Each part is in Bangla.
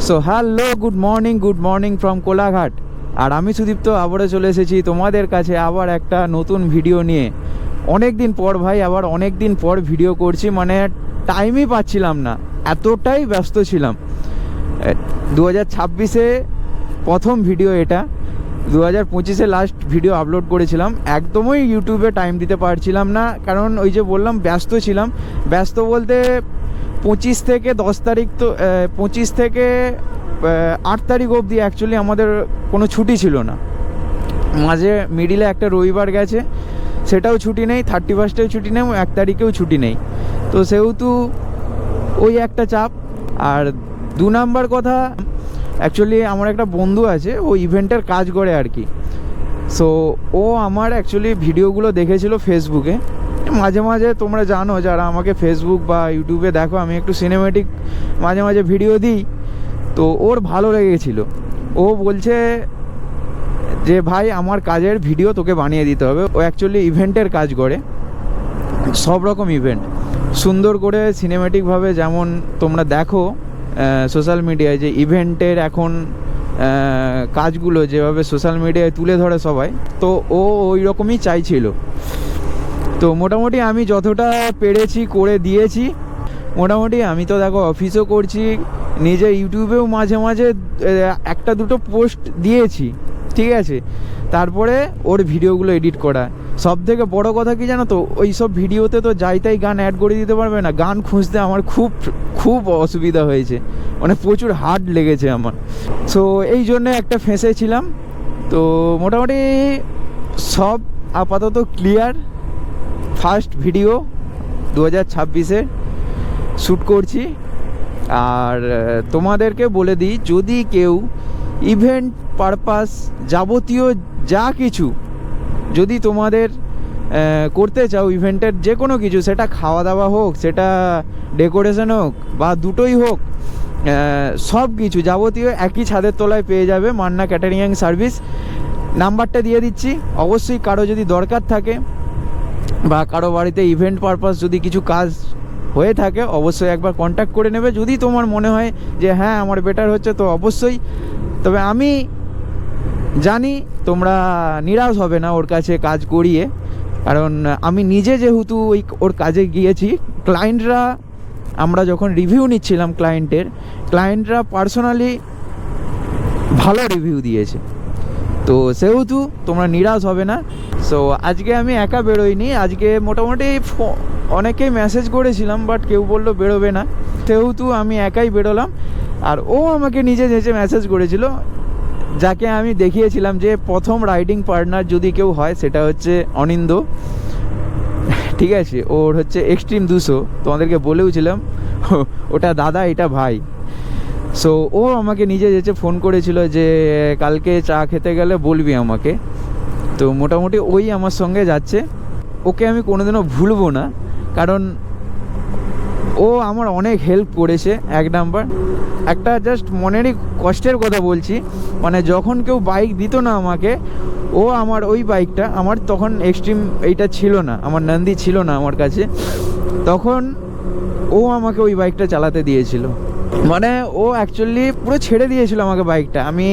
So hello, good morning from Kolaghat. আর আমি সুদীপ্ত আবারও চলে এসেছি তোমাদের কাছে আবার একটা নতুন ভিডিও নিয়ে। অনেক দিন পর ভাই, আবার অনেক দিন পর ভিডিও করছি, মানে টাইমই পাচ্ছিলাম না, এতটাই ব্যস্ত ছিলাম। 2026-এ প্রথম ভিডিও এটা, 2025-এ লাস্ট ভিডিও আপলোড করেছিলাম। একদমই ইউটিউবে টাইম দিতে পারছিলাম না, কারণ ওই যে বললাম ব্যস্ত ছিলাম। ব্যস্ত বলতে 25 থেকে 10 তারিখ, তো 25 থেকে 8 তারিখ অবধি অ্যাকচুয়ালি আমাদের কোনো ছুটি ছিল না। মাঝে মিডিলে একটা রবিবার গেছে, সেটাও ছুটি নেই, 31-এও ছুটি নেই, 1 তারিখেও ছুটি নেই। তো সেহেতু ওই একটা চাপ। আর 2 নাম্বার কথা, অ্যাকচুয়ালি আমার একটা বন্ধু আছে, ও ইভেন্টের কাজ করে আর কি। সো ও আমার অ্যাকচুয়ালি ভিডিওগুলো দেখেছিল ফেসবুকে। মাঝে মাঝে তোমরা জানো, যারা আমাকে ফেসবুক বা ইউটিউবে দেখো, আমি একটু সিনেমেটিক মাঝে মাঝে ভিডিও দিই। তো ওর ভালো লেগেছিল, ও বলছে যে ভাই আমার কাজের ভিডিও তোকে বানিয়ে দিতে হবে। ও অ্যাকচুয়ালি ইভেন্টের কাজ করে, সব রকম ইভেন্ট সুন্দর করে সিনেমেটিকভাবে, যেমন তোমরা দেখো সোশ্যাল মিডিয়ায় যে ইভেন্টের এখন কাজগুলো যেভাবে সোশ্যাল মিডিয়ায় তুলে ধরে সবাই, তো ও ওই রকমই চাইছিল। তো মোটামুটি আমি যতটা পেরেছি করে দিয়েছি। মোটামুটি আমি তো দেখো অফিসও করছি, নিজে ইউটিউবেও মাঝে মাঝে একটা দুটো পোস্ট দিয়েছি, ঠিক আছে। তারপরে ওর ভিডিওগুলো এডিট করা। সব থেকে বড়ো কথা কি জানো তো, ওই সব ভিডিওতে তো যাই তাই গান অ্যাড করে দিতে পারবে না। গান খুঁজতে আমার খুব খুব অসুবিধা হয়েছে, মানে প্রচুর হার্ড লেগেছে আমার। সো এই জন্যে একটা ফেঁসেছিলাম। তো মোটামুটি সব আপাতত ক্লিয়ার। ফার্স্ট ভিডিও 2026-এ শ্যুট করছি। আর তোমাদেরকে বলে দিই, যদি কেউ ইভেন্ট পারপাস যাবতীয় যা কিছু যদি তোমাদের করতে চাও, ইভেন্টের যে কোনো কিছু, সেটা খাওয়া দাওয়া হোক, সেটা ডেকোরেশন হোক, বা দুটোই হোক, সব কিছু যাবতীয় একই ছাদের তলায় পেয়ে যাবে মান্না ক্যাটারিং সার্ভিস। নাম্বারটা দিয়ে দিচ্ছি, অবশ্যই কারো যদি দরকার থাকে বা কারো বাড়িতে ইভেন্ট পারপাস যদি কিছু কাজ হয়ে থাকে, অবশ্যই একবার কন্ট্যাক্ট করে নেবে। যদি তোমার মনে হয় যে হ্যাঁ আমার বেটার হচ্ছে, তো অবশ্যই। তবে আমি জানি তোমরা নিরাশ হবে না ওর কাছে কাজ করিয়ে, কারণ আমি নিজে যেহেতু ওর কাজে গিয়েছি। ক্লায়েন্টরা, আমরা যখন রিভিউ নিচ্ছিলাম ক্লায়েন্টরা পার্সোনালি ভালো রিভিউ দিয়েছে। তো সেহেতু তোমরা নিরাশ হবে না। সো আজকে আমি একা বেরোইনি, আজকে মোটামুটি অনেকেই মেসেজ করেছিলাম, বাট কেউ বললো বেরোবে না, সেহেতু আমি একাই বেরোলাম। আর ও আমাকে নিজে মেসেজ করেছিল, যাকে আমি দেখিয়েছিলাম যে প্রথম রাইডিং পার্টনার যদি কেউ হয়, সেটা হচ্ছে অনিন্দ, ঠিক আছে। ওর হচ্ছে এক্সট্রিম 200, তোমাদেরকে বলেওছিলাম, ওটা দাদা, এটা ভাই। সো ও আমাকে নিজে ফোন করেছিল যে কালকে চা খেতে গেলে বলবি আমাকে। তো মোটামুটি ওই আমার সঙ্গে যাচ্ছে। ওকে আমি কোনোদিনও ভুলবো না, কারণ ও আমার অনেক হেল্প করেছে। 1 নাম্বার, একটা জাস্ট মনেরই কষ্টের কথা বলছি, মানে যখন কেউ বাইক দিত না আমাকে, ও আমার ওই বাইকটা, আমার তখন এক্সট্রিম এইটা ছিল না, আমার নন্দী ছিল না আমার কাছে, তখন ও আমাকে ওই বাইকটা চালাতে দিয়েছিল। মানে ও অ্যাকচুয়ালি পুরো ছেড়ে দিয়েছিল আমাকে বাইকটা। আমি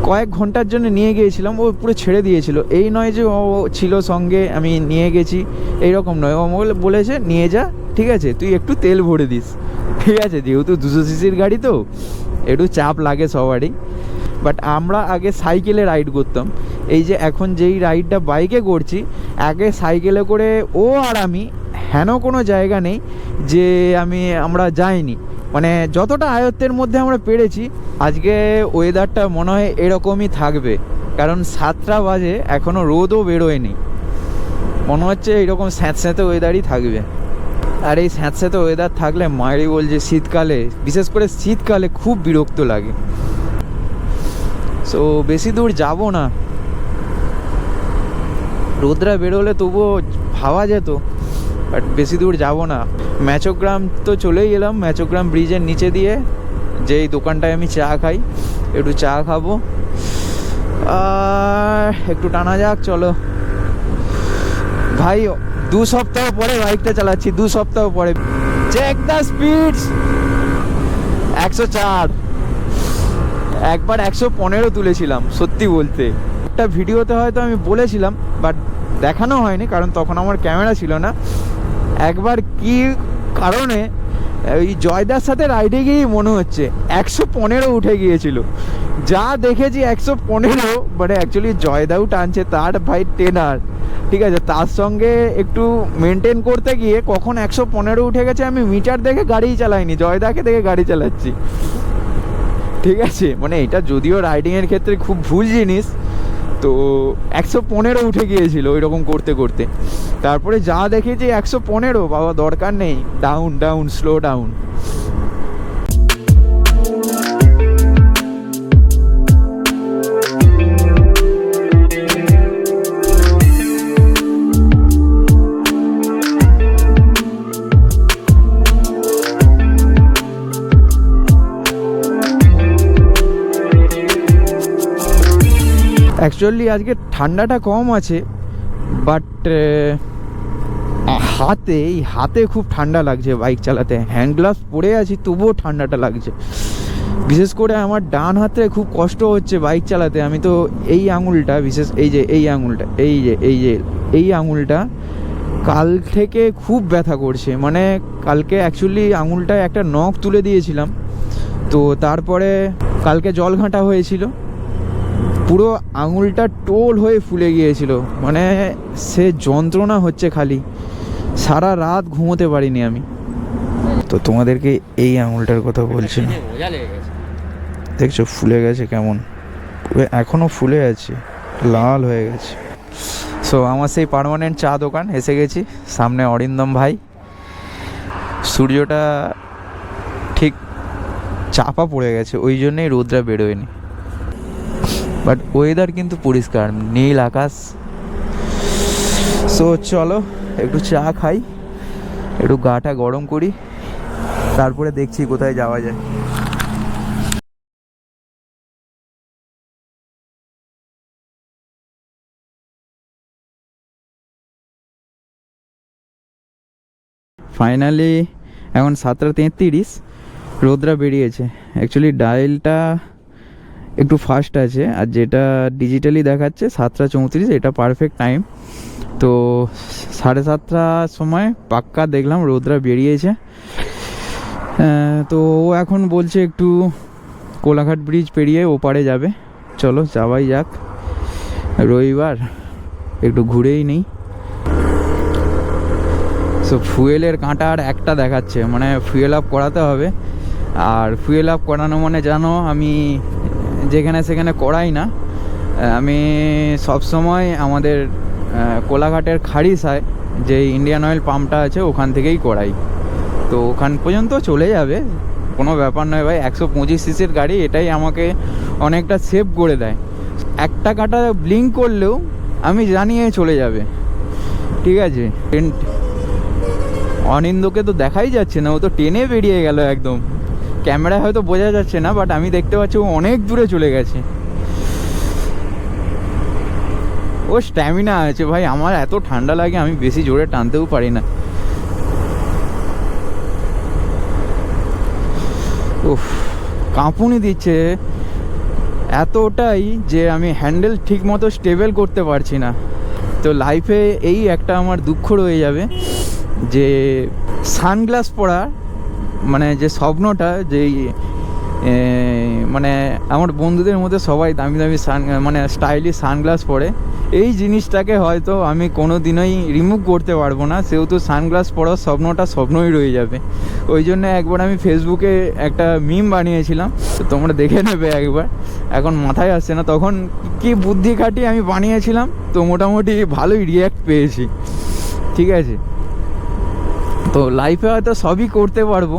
কয়েক ঘন্টার জন্য নিয়ে গিয়েছিলাম, ও পুরো ছেড়ে দিয়েছিল। এই নয় যে ও ছিল সঙ্গে আমি নিয়ে গেছি, এইরকম নয়। ও বলেছে নিয়ে যা, ঠিক আছে, তুই একটু তেল ভরে দিস, ঠিক আছে। যেহেতু 200 সিসির গাড়ি, তো একটু চাপ লাগে সবারই। বাট আমরা আগে সাইকেলে রাইড করতাম, এই যে এখন যেই রাইডটা বাইকে করছি, আগে সাইকেলে করে ও আর আমি, হেন কোনো জায়গা নেই যে আমরা যাইনি, মানে যতটা আয়ত্তের মধ্যে আমরা পেরেছি। আজকে ওয়েদারটা মনে হয় এরকমই থাকবে, কারণ 7টা বাজে, এখনও রোদও বেরোয়নি। মনে হচ্ছে এইরকম স্যাঁতস্যাঁতে ওয়েদারই থাকবে। আর এই স্যাঁতস্যাঁতে ওয়েদার থাকলে মায়েরই বলছে শীতকালে, বিশেষ করে শীতকালে খুব বিরক্ত লাগে। সো বেশি দূর যাব না, রোদরা বেরোলে তবুও ভাবা যেত, বাট বেশি দূর যাব না। ম্যাচোগ্রাম তো চলেই এলাম, ম্যাচোগ্রাম ব্রিজের নিচে দিয়ে যেই দোকানটায় আমি চা খাই, একটু চা খাবো আর একটু টানা যাক। চলো ভাই, 2 সপ্তাহ পরে বাইকটা চালাচ্ছি, 2 সপ্তাহ পরে। Check the speeds, 104। একবার 115 তুলেছিলাম সত্যি বলতে। একটা ভিডিওতে হয়তো আমি বলেছিলাম, বাট দেখানো হয়নি কারণ তখন আমার ক্যামেরা ছিল না। একবার কি কারণে ওই জয়দার সাথে রাইডে গিয়েই মনে হচ্ছে 115 উঠে গিয়েছিল। যা দেখেছি 115, মানে অ্যাকচুয়ালি জয়দাও টানছে, তার ভাই টেনার, ঠিক আছে, তার সঙ্গে একটু মেনটেন করতে গিয়ে কখন 115 উঠে গেছে আমি মিটার দেখে গাড়িই চালাইনি, জয়দাকে দেখে গাড়ি চালাচ্ছি, ঠিক আছে। মানে এটা যদিও রাইডিংয়ের ক্ষেত্রে খুব ভুল জিনিস, তো 115 উঠে গিয়েছিল ওই রকম করতে করতে। তারপরে যা দেখেছি 115, বাবা দরকার নেই, down down slow down. Actually আজকে ঠান্ডাটা কম আছে, বাট হাতে খুব ঠান্ডা লাগছে বাইক চালাতে। হ্যান্ড গ্লাভস পরে আছি তবুও ঠান্ডাটা লাগছে। বিশেষ করে আমার ডান হাতে খুব কষ্ট হচ্ছে বাইক চালাতে। আমি তো এই আঙুলটা, বিশেষ এই আঙুলটা, এই আঙুলটা কাল থেকে খুব ব্যথা করছে। মানে কালকে অ্যাকচুয়ালি আঙুলটায় একটা নখ তুলে দিয়েছিলাম, তো তারপরে কালকে জল ঘাঁটা হয়েছিল, পুরো আঙুলটা টোল হয়ে ফুলে গিয়েছিল। মানে সে যন্ত্রণা হচ্ছে খালি, সারা রাত ঘুমোতে পারিনি আমি। তো তোমাদেরকে এই আঙুলটার কথা বলছিলাম, দেখছো ফুলে গেছে কেমন, এখনও ফুলে আছে, লাল হয়ে গেছে। সো আমার সেই পার্মানেন্ট চা দোকান এসে গেছি, সামনে অরিন্দম ভাই। সূর্যটা ঠিক চাপা পড়ে গেছে, ওই জন্যই রোদটা বেরোয়নি, বাট ওয়েদার কিন্তু পরিষ্কার, নীল আকাশ। সো চলো একটু চা খাই, একটু গাটা গরম করি, তারপরে দেখছি কোথায় যাওয়া যায়। ফাইনালি এখন 7:33, রোদরা বেরিয়েছে। অ্যাকচুয়ালি ডায়ালটা একটু ফাস্ট আছে, আর যেটা ডিজিটালি দেখাচ্ছে 7:34, এটা পারফেক্ট টাইম। তো 7:30টার সময় পাক্কা দেখলাম রোদরা বেরিয়েছে। তো ও এখন বলছে একটু কোলাঘাট ব্রিজ পেরিয়ে ওপারে যাবে। চলো যাওয়াই যাক, রবিবার একটু ঘুরেই নেই। সো ফুয়েলের কাঁটা আর একটা দেখাচ্ছে, মানে ফুয়েল আপ করাতে হবে। আর ফুয়েল আপ করানো মানে জানো, আমি যেখানে সেখানে করাই না, আমি সবসময় আমাদের কোলাঘাটের খাড়িসায় যে ইন্ডিয়ান অয়েল পাম্পটা আছে ওখান থেকেই করাই। তো ওখান পর্যন্ত চলে যাবে, কোনো ব্যাপার নয় ভাই। 125 সিসির গাড়ি, এটাই আমাকে অনেকটা সেভ করে দেয়। একটা কাঁটা ব্লিঙ্ক করলেও আমি জানিয়ে চলে যাবে, ঠিক আছে। অনিন্দকে তো দেখাই যাচ্ছে না, ও তো টেনে বেরিয়ে গেল একদম। ক্যামেরায় হয়তো বোঝা যাচ্ছে না, বাট আমি দেখতে পাচ্ছি ও অনেক দূরে চলে গেছে। ও স্ট্যামিনা আছে ভাই, আমার এত ঠান্ডা লাগে আমি বেশি জোরে টানতেও পারি না। উফ, কাঁপুনি দিচ্ছে এতটাই যে আমি হ্যান্ডেল ঠিক মতো স্টেবল করতে পারছি না। তো লাইফে এই একটা আমার দুঃখ রয়ে যাবে যে সানগ্লাস পরা, মানে যে স্বপ্নটা, যেই মানে আমার বন্ধুদের মধ্যে সবাই দামি দামি মানে স্টাইলিশ সানগ্লাস পরে, এই জিনিসটাকে হয়তো আমি কোনো দিনই রিমুভ করতে পারবো না। সেহেতু সানগ্লাস পরার স্বপ্নটা স্বপ্নই রয়ে যাবে। ওই জন্য একবার আমি ফেসবুকে একটা মিম বানিয়েছিলাম, তো তোমরা দেখে নেবে একবার, এখন মাথায় আসছে না তখন কি বুদ্ধি খাটিয়ে আমি বানিয়েছিলাম। তো মোটামুটি ভালোই রিয়্যাক্ট পেয়েছি, ঠিক আছে। তো লাইফে হয়তো সবই করতে পারবো,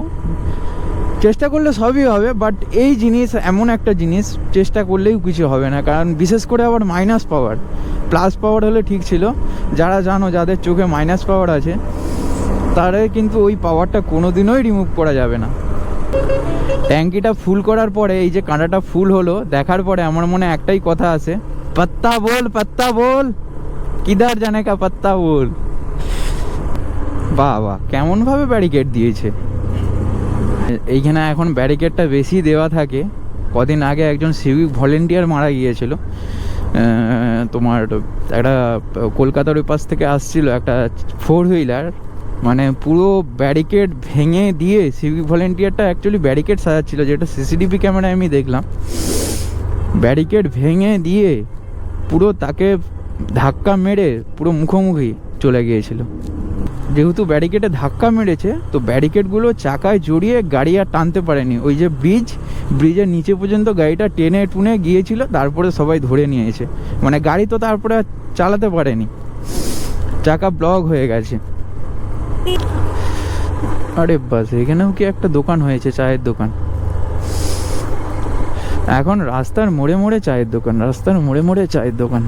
চেষ্টা করলে সবই হবে, বাট এই জিনিস এমন একটা জিনিস চেষ্টা করলেও কিছু হবে না। কারণ বিশেষ করে আবার মাইনাস পাওয়ার, প্লাস পাওয়ার হলে ঠিক ছিল। যারা জানো, যাদের চোখে মাইনাস পাওয়ার আছে, তারা কিন্তু ওই পাওয়ারটা কোনো দিনই রিমুভ করা যাবে না। ট্যাঙ্কিটা ফুল করার পরে, এই যে কাঁটাটা ফুল হলো দেখার পরে আমার মনে একটাই কথা আছে, পত্তা বল, কিধার জানে কা পত্তা বল। বাহ বাহ, কেমনভাবে ব্যারিকেড দিয়েছে। এইখানে এখন ব্যারিকেডটা বেশি দেওয়া থাকে, কদিন আগে একজন সিভিক ভলেন্টিয়ার মারা গিয়েছিল। তোমার একটা কলকাতার ওই পাশ থেকে আসছিল একটা 4 হুইলার, মানে পুরো ব্যারিকেড ভেঙে দিয়ে, সিভিক ভলেন্টিয়ারটা অ্যাকচুয়ালি ব্যারিকেড সাজাচ্ছিল, যেটা সিসিটিভি ক্যামেরায় আমি দেখলাম, ব্যারিকেড ভেঙে দিয়ে পুরো তাকে ধাক্কা মেরে পুরো মুখোমুখি চলে গিয়েছিল। যেহেতু ব্যারিকেডে ধাক্কা মেরেছে, তো ব্যারিকেডগুলো চাকায় জড়িয়ে গাড়ি আর টানতে পারেনি। ওই যে ব্রিজের নিচে পর্যন্ত গাড়িটা টেনে টুনে গিয়েছিল, তারপরে সবাই ধরে নিয়েছে। মানে গাড়ি তো তারপরে আর চালাতে পারেনি, চাকা ব্লক হয়ে গেছে। আরে বাস, এখানেও কি একটা দোকান হয়েছে, চায়ের দোকান। এখন রাস্তার মোড়ে মোড়ে চায়ের দোকান, রাস্তার মোড়ে মোড়ে চায়ের দোকান।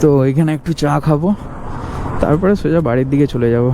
তো এখানে একটু চা খাবো, তারপরে সোজা বাড়ির দিকে চলে যাব।